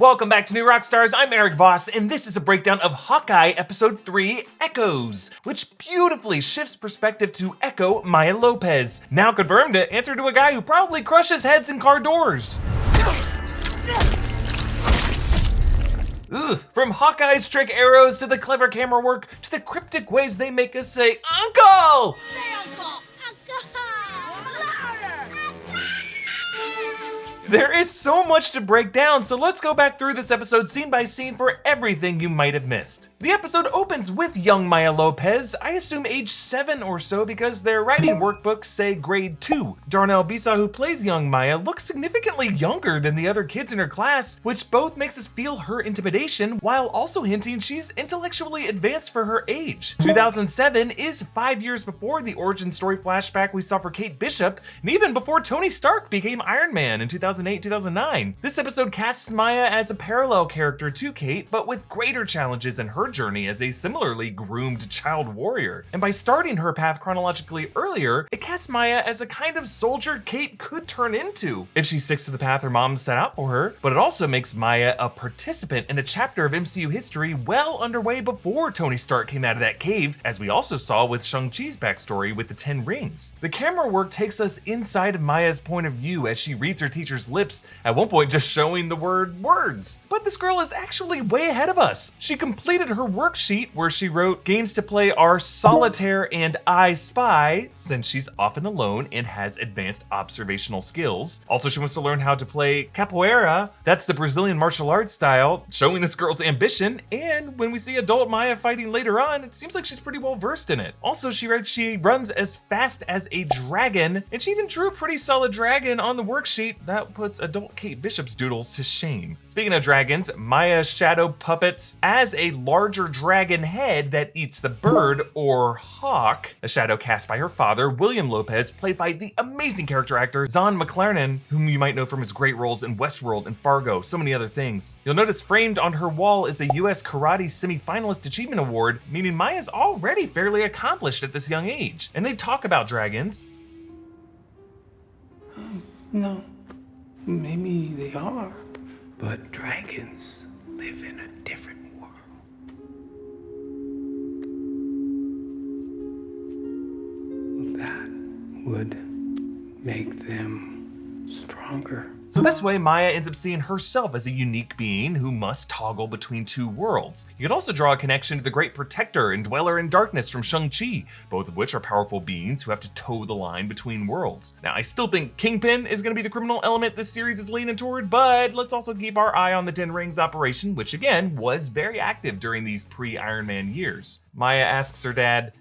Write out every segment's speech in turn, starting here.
Welcome back to New Rockstars. I'm Erik Voss, and this is a breakdown of Hawkeye Episode 3, Echoes, which beautifully shifts perspective to Echo Maya Lopez, now confirmed to answer to a guy who probably crushes heads in car doors. Ugh. From Hawkeye's trick arrows to the clever camera work to the cryptic ways they make us say, Uncle! Say Uncle! There is so much to break down, so let's go back through this episode scene by scene for everything you might have missed. The episode opens with young Maya Lopez, I assume age 7 or so because their writing workbooks say grade 2. Darnell Bisa, who plays young Maya, looks significantly younger than the other kids in her class, which both makes us feel her intimidation while also hinting she's intellectually advanced for her age. 2007 is 5 years before the origin story flashback we saw for Kate Bishop, and even before Tony Stark became Iron Man in 2008-2009. This episode casts Maya as a parallel character to Kate, but with greater challenges in her journey as a similarly groomed child warrior. And by starting her path chronologically earlier, it casts Maya as a kind of soldier Kate could turn into if she sticks to the path her mom set out for her, but it also makes Maya a participant in a chapter of MCU history well underway before Tony Stark came out of that cave, as we also saw with Shang-Chi's backstory with the 10 rings. The camera work takes us inside of Maya's point of view as she reads her teacher's lips, at one point just showing the word words. But this girl is actually way ahead of us. She completed her worksheet where she wrote, games to play are solitaire and I spy, since she's often alone and has advanced observational skills. Also, she wants to learn how to play capoeira, that's the Brazilian martial arts style, showing this girl's ambition, and when we see adult Maya fighting later on, it seems like she's pretty well versed in it. Also, she writes she runs as fast as a dragon, and she even drew a pretty solid dragon on the worksheet. That puts adult Kate Bishop's doodles to shame. Speaking of dragons, Maya shadow puppets as a larger dragon head that eats the bird, or hawk, a shadow cast by her father, William Lopez, played by the amazing character actor Zahn McClarnon, whom you might know from his great roles in Westworld and Fargo, so many other things. You'll notice framed on her wall is a US Karate Semi-Finalist Achievement Award, meaning Maya's already fairly accomplished at this young age. And they talk about dragons. No, maybe they are, but dragons live in a different world. That would make them stronger. So this way, Maya ends up seeing herself as a unique being who must toggle between two worlds. You could also draw a connection to the Great Protector and Dweller in Darkness from Shang-Chi, both of which are powerful beings who have to toe the line between worlds. Now, I still think Kingpin is going to be the criminal element this series is leaning toward, but let's also keep our eye on the 10 Rings operation, which again was very active during these pre-Iron Man years. Maya asks her dad,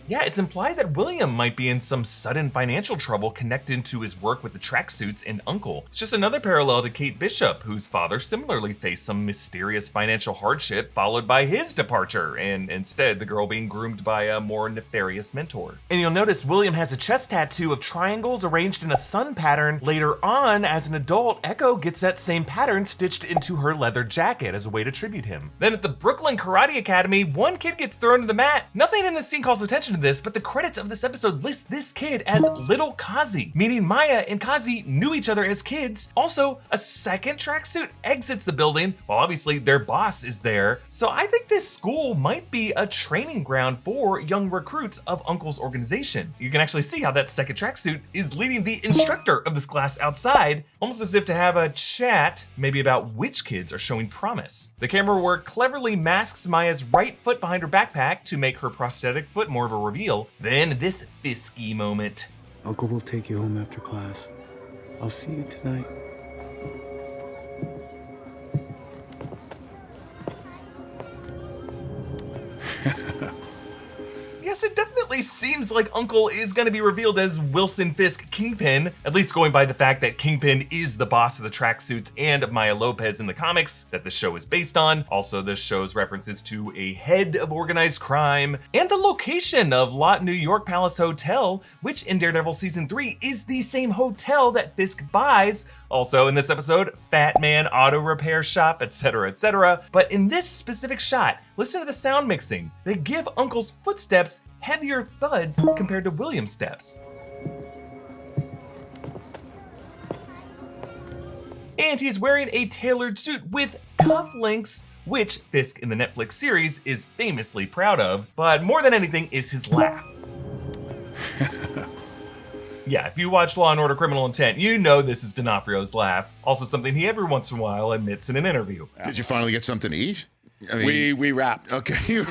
yeah, it's implied that William might be in some sudden financial trouble connected to his work with the tracksuits and uncle. It's just another parallel to Kate Bishop, whose father similarly faced some mysterious financial hardship followed by his departure, and instead the girl being groomed by a more nefarious mentor. And you'll notice William has a chest tattoo of triangles arranged in a sun pattern. Later on, as an adult, Echo gets that same pattern stitched into her leather jacket as a way to tribute him. Then at the Brooklyn Karate Academy, one kid gets thrown to the mat. Nothing in this scene calls attention to this, but the credits of this episode list this kid as Little Kazi, meaning Maya and Kazi knew each other as kids. Also, a second tracksuit exits the building, while obviously their boss is there. So I think this school might be a training ground for young recruits of Uncle's organization. You can actually see how that second tracksuit is leading the instructor of this class outside, almost as if to have a chat, maybe about which kids are showing promise. The camera work cleverly masks Maya's right foot behind her backpack to make her prosthetic foot more of a reveal. Then this Fisky moment. Uncle will take you home after class. I'll see you tonight. Yes, it definitely seems like Uncle is going to be revealed as Wilson Fisk Kingpin, at least going by the fact that Kingpin is the boss of the tracksuits and of Maya Lopez in the comics that the show is based on. Also, this show's references to a head of organized crime and the location of Lot New York Palace Hotel, which in Daredevil Season 3 is the same hotel that Fisk buys Also in this episode, Fat Man Auto Repair Shop, etc., etc. But in this specific shot, listen to the sound mixing. They give Uncle's footsteps heavier thuds compared to William's steps. And he's wearing a tailored suit with cufflinks, which Fisk in the Netflix series is famously proud of, but more than anything is his laugh. Yeah, if you watch Law & Order Criminal Intent, you know this is D'Onofrio's laugh. Also something he every once in a while admits in an interview. Did you finally get something to eat? I mean, We wrapped. Okay.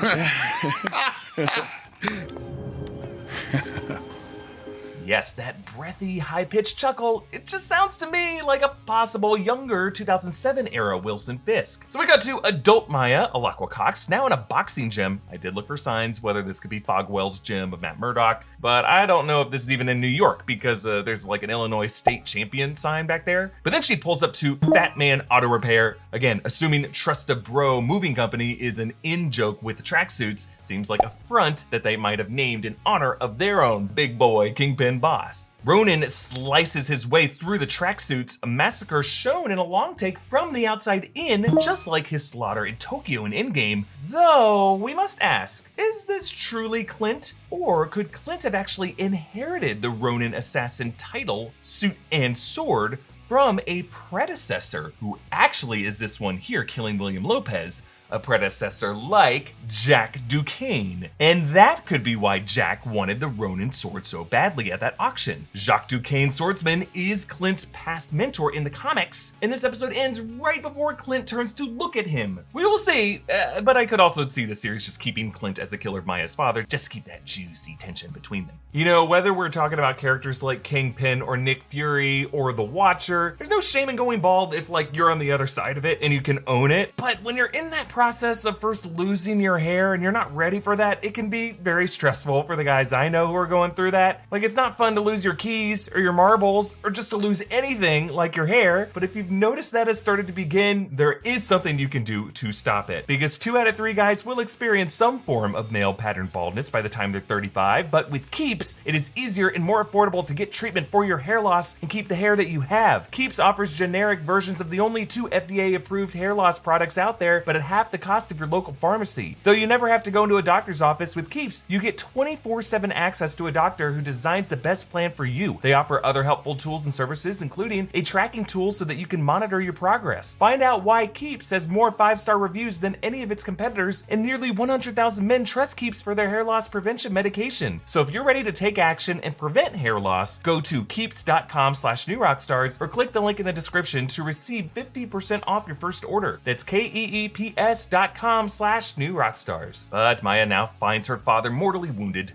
Yes, that breathy, high-pitched chuckle, it just sounds to me like a possible younger 2007 era Wilson Fisk. So we got to adult Maya, Alaqua Cox, now in a boxing gym. I did look for signs whether this could be Fogwell's gym of Matt Murdock, but I don't know if this is even in New York because there's like an Illinois state champion sign back there. But then she pulls up to Fat Man Auto Repair, again, assuming Trust a Bro Moving Company is an in-joke with the tracksuits. Seems like a front that they might have named in honor of their own big boy Kingpin boss. Ronin slices his way through the tracksuits, a massacre shown in a long take from the outside in, just like his slaughter in Tokyo in Endgame. Though, we must ask, is this truly Clint? Or could Clint have actually inherited the Ronin assassin title, suit, and sword from a predecessor, who actually is this one here killing William Lopez, a predecessor like Jack Duquesne. And that could be why Jack wanted the Ronin sword so badly at that auction. Jacques Duquesne swordsman is Clint's past mentor in the comics, and this episode ends right before Clint turns to look at him. We will see, but I could also see the series just keeping Clint as the killer of Maya's father, just to keep that juicy tension between them. You know, whether we're talking about characters like Kingpin or Nick Fury or the Watcher, there's no shame in going bald if like you're on the other side of it and you can own it. But when you're in that process of first losing your hair and you're not ready for that, it can be very stressful for the guys I know who are going through that. Like, it's not fun to lose your keys or your marbles or just to lose anything like your hair. But if you've noticed that has started to begin, there is something you can do to stop it. Because 2 out of 3 guys will experience some form of male pattern baldness by the time they're 35. But with Keeps, it is easier and more affordable to get treatment for your hair loss and keep the hair that you have. Keeps offers generic versions of the only 2 FDA-approved hair loss products out there, but at half the cost of your local pharmacy. Though you never have to go into a doctor's office with Keeps, you get 24/7 access to a doctor who designs the best plan for you. They offer other helpful tools and services, including a tracking tool so that you can monitor your progress. Find out why Keeps has more 5-star reviews than any of its competitors, and nearly 100,000 men trust Keeps for their hair loss prevention medication. So if you're ready to take action and prevent hair loss, go to keeps.com/newrockstars or click the link in the description to receive 50% off your first order. That's keeps.com/newrockstars. But Maya now finds her father mortally wounded.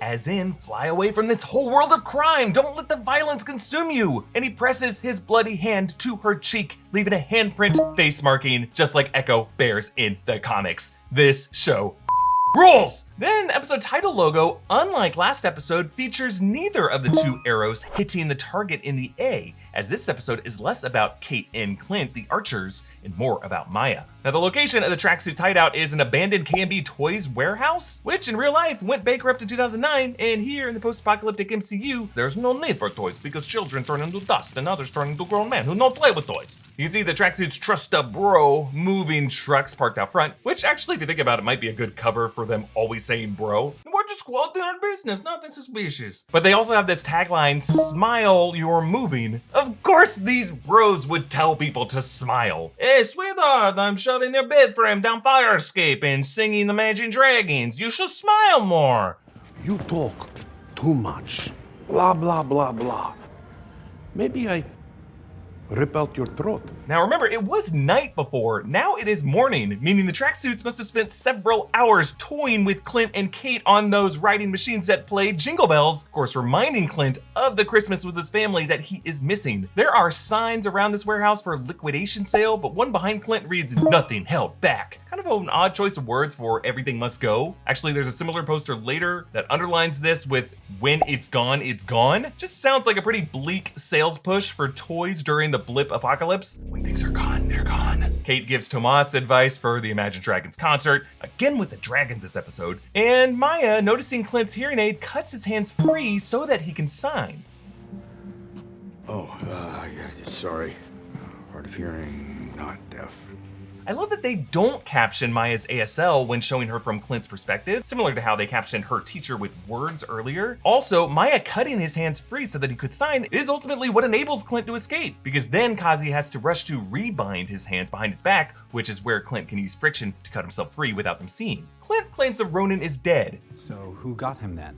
As in, fly away from this whole world of crime. Don't let the violence consume you. And he presses his bloody hand to her cheek, leaving a handprint face marking, just like Echo bears in the comics. This show rules! Then episode title logo, unlike last episode, features neither of the 2 arrows hitting the target in the A, as this episode is less about Kate and Clint, the archers, and more about Maya. Now, the location of the tracksuit's hideout is an abandoned K&B Toys warehouse, which in real life went bankrupt in 2009, and here in the post-apocalyptic MCU, there's no need for toys because children turn into dust and others turn into grown men who don't play with toys. You can see the tracksuit's Trust a Bro moving trucks parked out front, which actually, if you think about it, might be a good cover for them always saying bro. We're just quality our business, nothing suspicious. But they also have this tagline, smile, you're moving. Of course these bros would tell people to smile. Hey, sweetheart, I'm shoving your bed frame down fire escape and singing Imagine Dragons. You should smile more. You talk too much. Blah, blah, blah, blah. Maybe I rip out your throat. Now remember, it was night before, now it is morning, meaning the tracksuits must have spent several hours toying with Clint and Kate on those riding machines that played Jingle Bells, of course reminding Clint of the Christmas with his family that he is missing. There are signs around this warehouse for liquidation sale, but one behind Clint reads, "Nothing held back." Kind of an odd choice of words for everything must go. Actually, there's a similar poster later that underlines this with "when it's gone, it's gone." Just sounds like a pretty bleak sales push for toys during the the blip apocalypse. When things are gone, they're gone. Kate gives Tomas advice for the Imagine Dragons concert, again with the dragons this episode, and Maya, noticing Clint's hearing aid, cuts his hands free so that he can sign. Yeah, sorry. Hard of hearing, not deaf. I love that they don't caption Maya's ASL when showing her from Clint's perspective, similar to how they captioned her teacher with words earlier. Also, Maya cutting his hands free so that he could sign is ultimately what enables Clint to escape, because then Kazi has to rush to rebind his hands behind his back, which is where Clint can use friction to cut himself free without them seeing. Clint claims the Ronin is dead. So who got him then?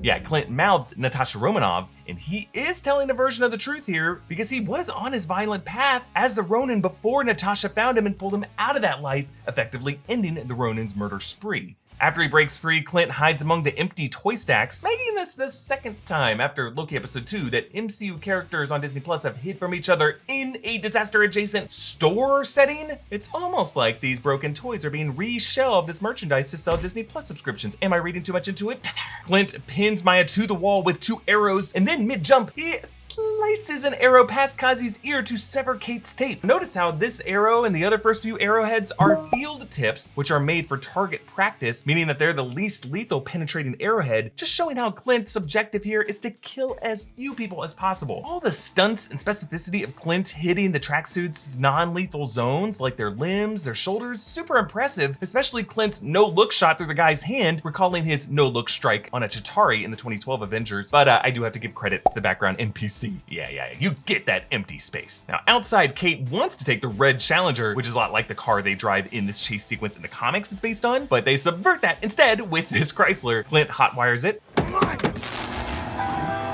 Yeah, Clint mouthed Natasha Romanoff, and he is telling a version of the truth here because he was on his violent path as the Ronin before Natasha found him and pulled him out of that life, effectively ending the Ronin's murder spree. After he breaks free, Clint hides among the empty toy stacks, making this the second time after Loki Episode 2 that MCU characters on Disney Plus have hid from each other in a disaster-adjacent store setting. It's almost like these broken toys are being re-shelved as merchandise to sell Disney Plus subscriptions. Am I reading too much into it? Clint pins Maya to the wall with 2 arrows, and then mid-jump, he slices an arrow past Kazi's ear to sever Kate's tape. Notice how this arrow and the other first few arrowheads are field tips, which are made for target practice, meaning that they're the least lethal penetrating arrowhead, just showing how Clint's objective here is to kill as few people as possible. All the stunts and specificity of Clint hitting the tracksuit's non-lethal zones, like their limbs, their shoulders, super impressive, especially Clint's no-look shot through the guy's hand, recalling his no-look strike on a Chitauri in the 2012 Avengers, but I do have to give credit to the background NPC. Yeah, you get that empty space. Now, outside, Kate wants to take the red Challenger, which is a lot like the car they drive in this chase sequence in the comics it's based on, but they subvert that instead with this Chrysler. Clint hotwires it.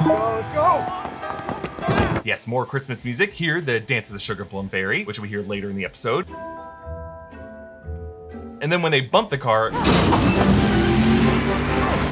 Let's go! Yes, more Christmas music. Here, the Dance of the Sugar Plum Fairy, which we hear later in the episode. And then when they bump the car,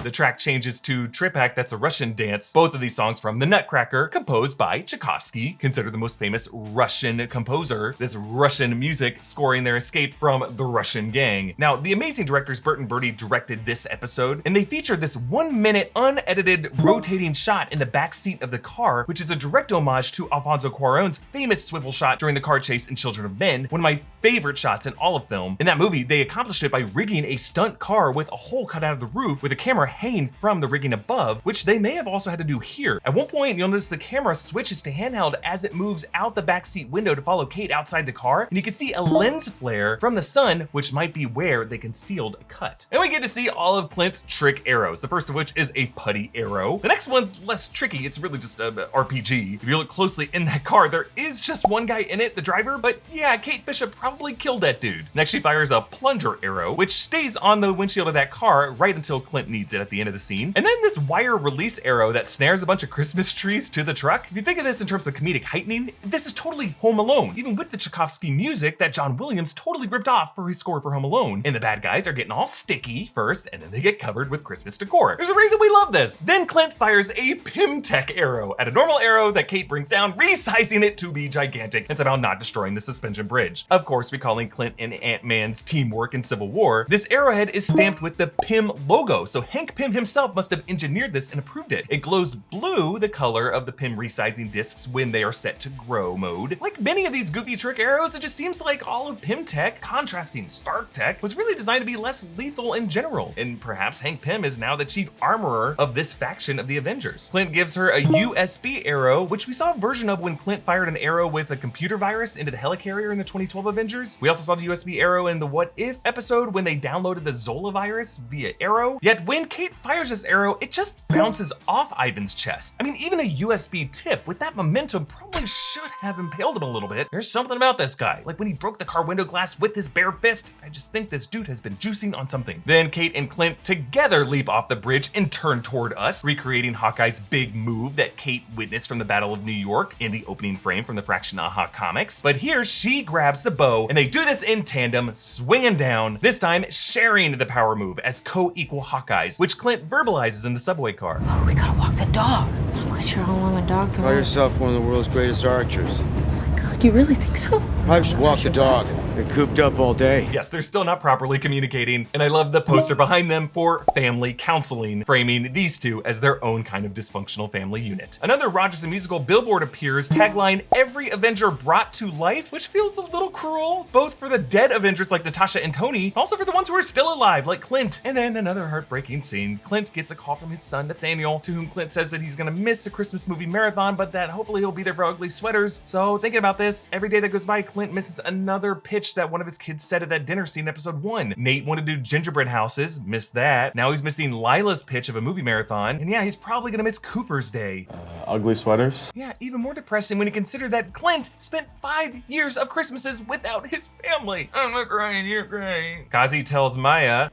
the track changes to Tripak, that's a Russian dance. Both of these songs from The Nutcracker, composed by Tchaikovsky, considered the most famous Russian composer. This Russian music scoring their escape from the Russian gang. Now, the amazing directors Bert and Bertie directed this episode, and they featured this 1-minute unedited rotating shot in the back seat of the car, which is a direct homage to Alfonso Cuarón's famous swivel shot during the car chase in Children of Men, one of my favorite shots in all of film. In that movie, they accomplished it by rigging a stunt car with a hole cut out of the roof with a camera hanging from the rigging above, which they may have also had to do here. At one point, you'll notice the camera switches to handheld as it moves out the backseat window to follow Kate outside the car, and you can see a lens flare from the sun, which might be where they concealed a cut. And we get to see all of Clint's trick arrows, the first of which is a putty arrow. The next one's less tricky, it's really just a RPG. If you look closely in that car, there is just one guy in it, the driver, but yeah, Kate Bishop probably killed that dude. Next, she fires a plunger arrow, which stays on the windshield of that car right until Clint needs it at the end of the scene. And then this wire release arrow that snares a bunch of Christmas trees to the truck. If you think of this in terms of comedic heightening, this is totally Home Alone, even with the Tchaikovsky music that John Williams totally ripped off for his score for Home Alone. And the bad guys are getting all sticky first, and then they get covered with Christmas decor. There's a reason we love this. Then Clint fires a Pimtech arrow at a normal arrow that Kate brings down, resizing it to be gigantic and somehow not destroying the suspension bridge. Of course, recalling Clint and Ant-Man's teamwork in Civil War, this arrowhead is stamped with the Pym logo, so Hank Pym himself must have engineered this and approved it. It glows blue, the color of the Pym resizing discs when they are set to grow mode. Like many of these goofy trick arrows, it just seems like all of Pymtech, contrasting Stark Tech, was really designed to be less lethal in general. And perhaps Hank Pym is now the chief armorer of this faction of the Avengers. Clint gives her a USB arrow, which we saw a version of when Clint fired an arrow with a computer virus into the helicarrier in the 2012 Avengers. We also saw the USB arrow in the What If episode when they downloaded the Zola virus via arrow. Yet when Kate fires this arrow, it just bounces off Ivan's chest. I mean, even a USB tip with that momentum probably should have impaled him a little bit. There's something about this guy. Like when he broke the car window glass with his bare fist, I just think this dude has been juicing on something. Then Kate and Clint together leap off the bridge and turn toward us, recreating Hawkeye's big move that Kate witnessed from the Battle of New York in the opening frame from the Fraction Aha comics. But here she grabs the bow, and they do this in tandem, swinging down, this time sharing the power move as co-equal Hawkeyes, which Clint verbalizes in the subway car. Oh, we gotta walk the dog. I'm not quite sure how long a dog can Call walk. yourself one of the world's greatest archers. Oh my God, you really think so? Probably should walk the dog. Been cooped up all day. Yes, they're still not properly communicating, and I love the poster behind them for family counseling, framing these two as their own kind of dysfunctional family unit. Another Rogerson musical billboard appears, tagline, "Every Avenger brought to life," which feels a little cruel, both for the dead Avengers like Natasha and Tony, also for the ones who are still alive like Clint. And then another heartbreaking scene. Clint gets a call from his son Nathaniel, to whom Clint says that he's gonna miss the Christmas movie marathon, but that hopefully he'll be there for ugly sweaters. So thinking about this, every day that goes by, Clint misses another pitch that one of his kids said at that dinner scene in episode 1. Nate wanted to do gingerbread houses, missed that. Now he's missing Lila's pitch of a movie marathon. And yeah, he's probably gonna miss Cooper's day. Ugly sweaters? Yeah, even more depressing when you consider that Clint spent 5 years of Christmases without his family. I'm not crying, you're crying. Kazi tells Maya,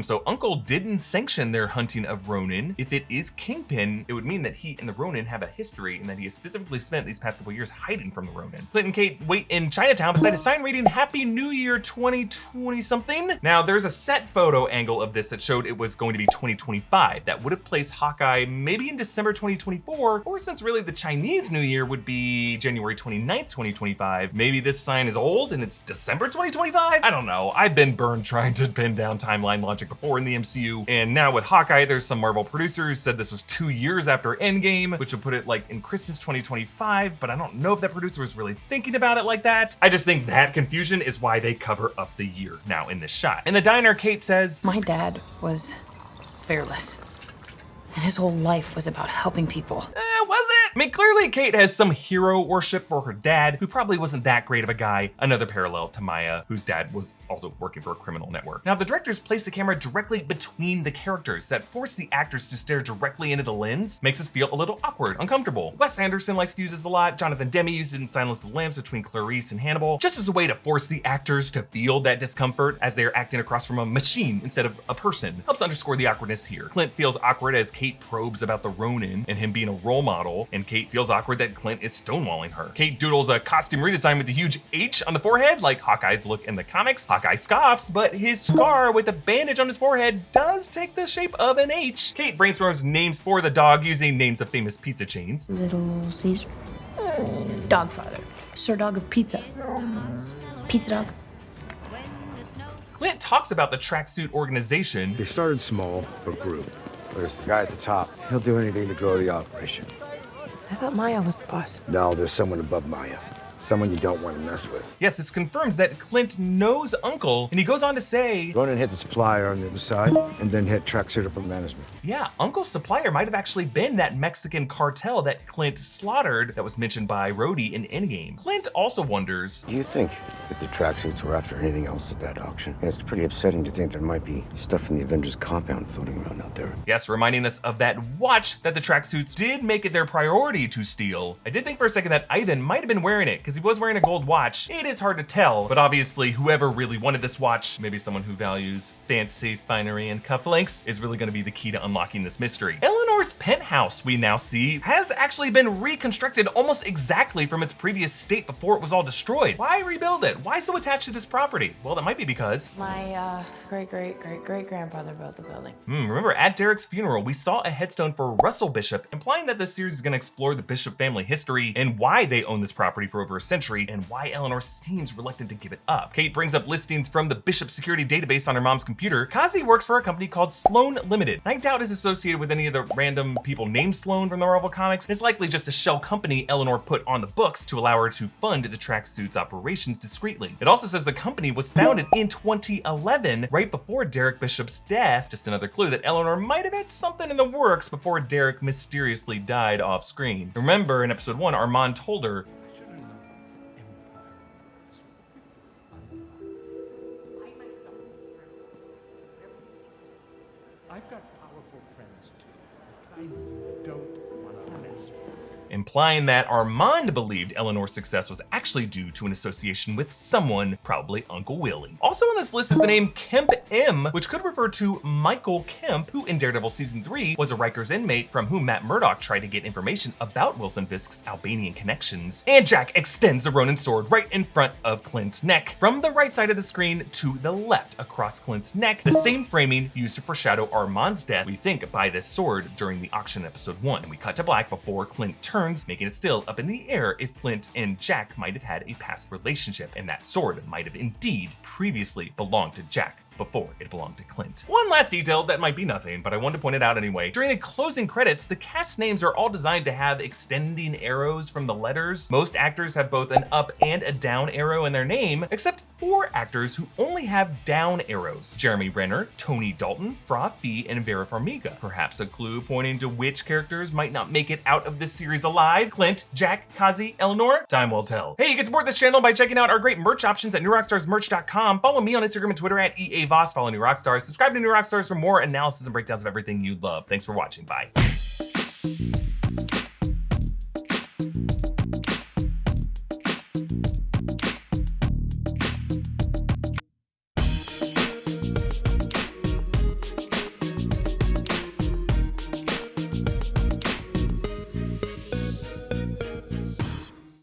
so Uncle didn't sanction their hunting of Ronin. If it is Kingpin, it would mean that he and the Ronin have a history and that he has specifically spent these past couple years hiding from the Ronin. Clint and Kate wait in Chinatown beside a sign reading Happy New Year 2020 something. Now there's a set photo angle of this that showed it was going to be 2025. That would have placed Hawkeye maybe in December 2024, or since really the Chinese New Year would be January 29th, 2025, maybe this sign is old and it's December 2025? I don't know. I've been burned trying to pin down timeline logic before in the MCU, and now with Hawkeye, there's some Marvel producers said this was 2 years after Endgame, which would put it like in Christmas 2025, but I don't know if that producer was really thinking about it like that. I just think that confusion is why they cover up the year now in this shot. In the diner, Kate says, My dad was fearless, and his whole life was about helping people. Was it? I mean, clearly Kate has some hero worship for her dad, who probably wasn't that great of a guy. Another parallel to Maya, whose dad was also working for a criminal network. Now, the directors place the camera directly between the characters that force the actors to stare directly into the lens, makes us feel a little awkward, uncomfortable. Wes Anderson likes to use this a lot. Jonathan Demme used it in Silence of the Lambs between Clarice and Hannibal, just as a way to force the actors to feel that discomfort as they're acting across from a machine instead of a person. Helps underscore the awkwardness here. Clint feels awkward as Kate probes about the Ronin and him being a role model, and Kate feels awkward that Clint is stonewalling her. Kate doodles a costume redesign with a huge H on the forehead, like Hawkeye's look in the comics. Hawkeye scoffs, but his scar with a bandage on his forehead does take the shape of an H. Kate brainstorms names for the dog using names of famous pizza chains. Little Caesar. Dogfather. Sir Dog of Pizza. Pizza Dog. Clint talks about the tracksuit organization. They started small, but grew. There's the guy at the top. He'll do anything to grow the operation. I thought Maya was the boss. No, there's someone above Maya. Someone you don't want to mess with. Yes, this confirms that Clint knows Uncle, and he goes on to say, Ronin hit the supplier on the other side, and then hit tracksuit upper management. yeah, Uncle's supplier might have actually been that Mexican cartel that Clint slaughtered that was mentioned by Rhodey in Endgame. Clint also wonders, Do you think that the tracksuits were after anything else at that auction? And it's pretty upsetting to think there might be stuff from the Avengers compound floating around out there. yes, reminding us of that watch that the tracksuits did make it their priority to steal. I did think for a second that Ivan might have been wearing it, because he was wearing a gold watch. It is hard to tell, but obviously whoever really wanted this watch, maybe someone who values fancy finery and cufflinks, is really going to be the key to unlocking this mystery. Eleanor's penthouse, we now see, has actually been reconstructed almost exactly from its previous state before it was all destroyed. Why rebuild it? Why so attached to this property? Well, that might be because My great-great-great-great-grandfather built the building. remember at Derek's funeral, we saw a headstone for Russell Bishop, implying that this series is going to explore the Bishop family history and why they own this property for over a century and why Eleanor seems reluctant to give it up. Kate brings up listings from the Bishop security database on her mom's computer. Kazi works for a company called Sloan Limited. I doubt is associated with any of the random people named Sloan from the Marvel comics. It's likely just a shell company Eleanor put on the books to allow her to fund the tracksuit's operations discreetly. It also says the company was founded in 2011, right before Derek Bishop's death. Just another clue that Eleanor might have had something in the works before Derek mysteriously died off screen. Remember in episode 1, Armand told her, I've got powerful friends too. I don't want to mess with them. implying that Armand believed Eleanor's success was actually due to an association with someone, probably Uncle Willie. Also on this list is the name Kemp M, which could refer to Michael Kemp, who in Daredevil Season 3 was a Rikers inmate from whom Matt Murdock tried to get information about Wilson Fisk's Albanian connections. And Jack extends the Ronin sword right in front of Clint's neck. From the right side of the screen to the left across Clint's neck, the same framing used to foreshadow Armand's death, we think, by this sword during the auction in episode 1. And we cut to black before Clint turns returns, making it still up in the air if Clint and Jack might have had a past relationship, and that sword might have indeed previously belonged to Jack before it belonged to Clint. One last detail that might be nothing, but I wanted to point it out anyway. During the closing credits, the cast names are all designed to have extending arrows from the letters. Most actors have both an up and a down arrow in their name, except 4 actors who only have down arrows: Jeremy Renner, Tony Dalton, Fra Fee, and Vera Farmiga. Perhaps a clue pointing to which characters might not make it out of this series alive. Clint, Jack, Kazi, Eleanor? Time will tell. Hey, you can support this channel by checking out our great merch options at newrockstarsmerch.com. Follow me on Instagram and Twitter at EA Voss. Follow New Rockstars. Subscribe to New Rockstars for more analysis and breakdowns of everything you love. Thanks for watching. Bye.